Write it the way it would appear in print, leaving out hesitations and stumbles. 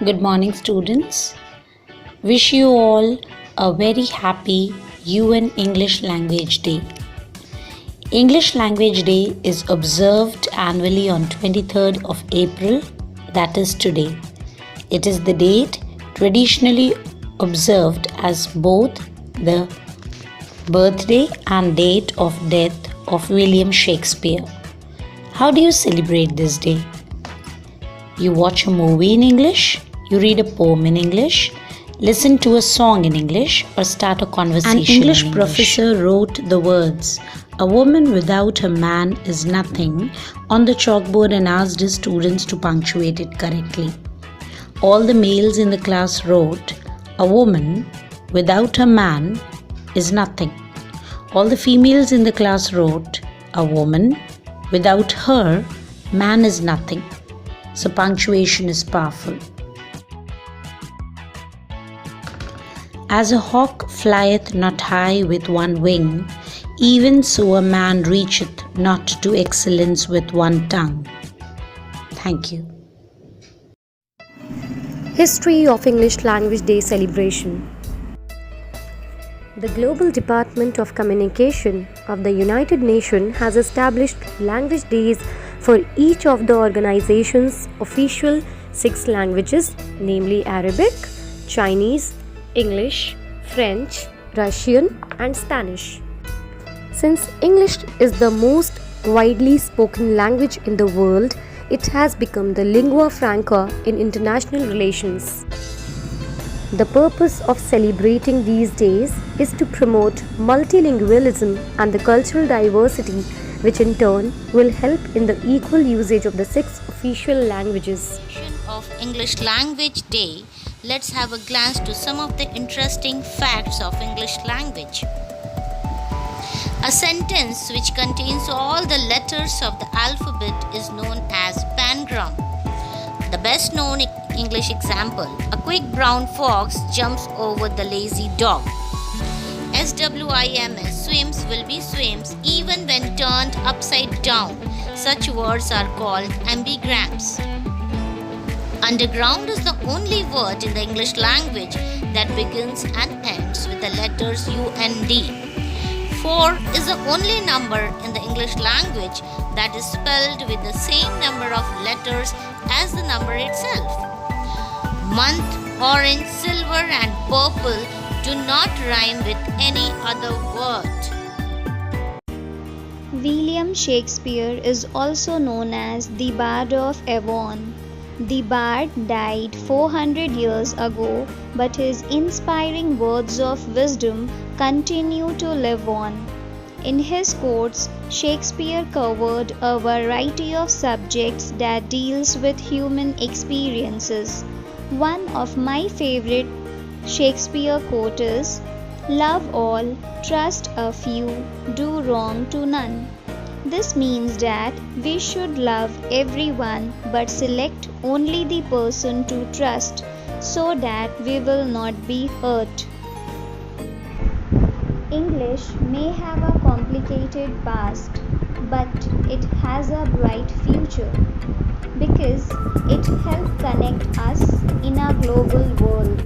Good morning, students. Wish you all a very happy UN English Language Day. English Language Day is observed annually on 23rd of April, that is today. It is the date traditionally observed as both the birthday and date of death of William Shakespeare. How do you celebrate this day? You watch a movie in English, you read a poem in English, listen to a song in English, or start a conversation in English. An English professor wrote the words, "A woman without a man is nothing," on the chalkboard and asked his students to punctuate it correctly. All the males in the class wrote, "A woman without a man is nothing." All the females in the class wrote, "A woman without her man is nothing." So punctuation is powerful. As a hawk flieth not high with one wing, even so a man reacheth not to excellence with one tongue. Thank you. History of English Language Day celebration. The Global Department of Communication of the United Nations has established language days for each of the organization's official 6 languages, namely Arabic, Chinese, English, French, Russian, and Spanish. Since English is the most widely spoken language in the world, it has become the lingua franca in international relations. The purpose of celebrating these days is to promote multilingualism and the cultural diversity, which in turn will help in the equal usage of the 6 official languages. Of English Language Day, let's have a glance to some of the interesting facts of English language. A sentence which contains all the letters of the alphabet is known as pangram. The best known English example, a quick brown fox jumps over the lazy dog. SWIMS, swims will be swims even when turned upside down. Such words are called ambigrams. Underground is the only word in the English language that begins and ends with the letters U and D. 4 is the only number in the English language that is spelled with the same number of letters as the number itself. Month, orange, silver, and purple do not rhyme with any other word. William Shakespeare is also known as the Bard of Avon. The Bard died 400 years ago, but his inspiring words of wisdom continue to live on. In his quotes, Shakespeare covered a variety of subjects that deals with human experiences. One of my favorite Shakespeare quote is, "Love all, trust a few, do wrong to none." This means that we should love everyone but select only the person to trust so that we will not be hurt. English may have a complicated past, but it has a bright future because it helps connect us in a global world.